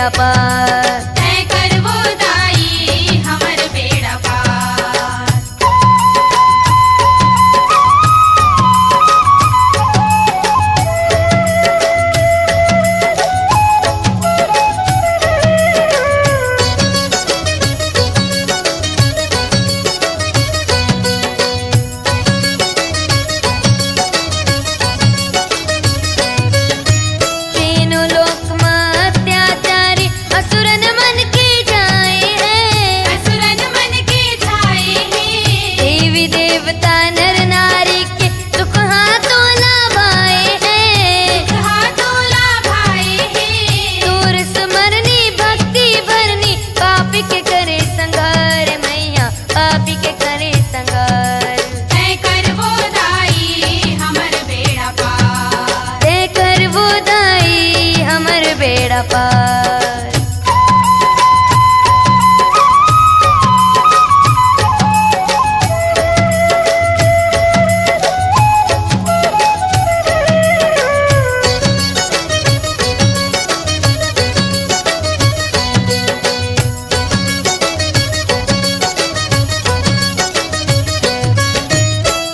बेड़ा पार। तय करबो दाई हमर बेड़ा पार। तीनों लोक में अत्याचारी असुरन मन के जाए हैं। असुरन मन के छाए हैं। देवी देवता नर नारी के दुख हाथों लाभाए हैं। हाथों लाभाए हैं। दूर स्मरनी भक्ति भरनी पापी के करे संघार मैया पापी के करे संघार। तय करबो दाई हमर बेड़ा पार। तय करबो दाई हमर बेड़ा पार।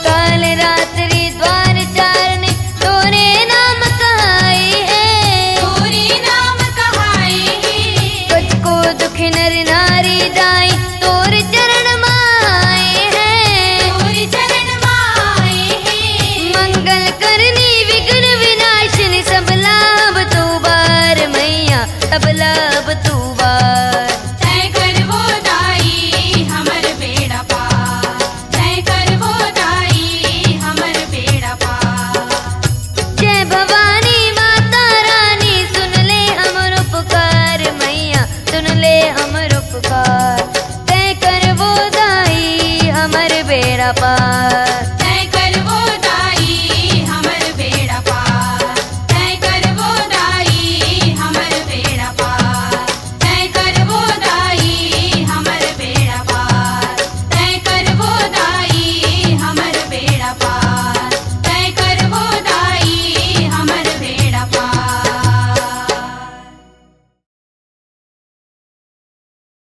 काल रात्रि द्वार चारने तोरे नाम कहाए हैं। तोरे नाम कहाए हैं। तुझको दुख नर नारी दाई तोर चरण माए हैं। तोरे चरण माए हैं। मंगल करनी विघ्न विनाशिनी सब लाभ तू बार मैया सब लाभ तू बार। तय करबो दाई हमर बेड़ा पार। तय करबो दाई हमर बेड़ा पार। जय भवानी माता रानी सुन ले हमर पुकार मैया सुन ले हमर पुकार। तय करबो दाई हमर बेड़ा पार।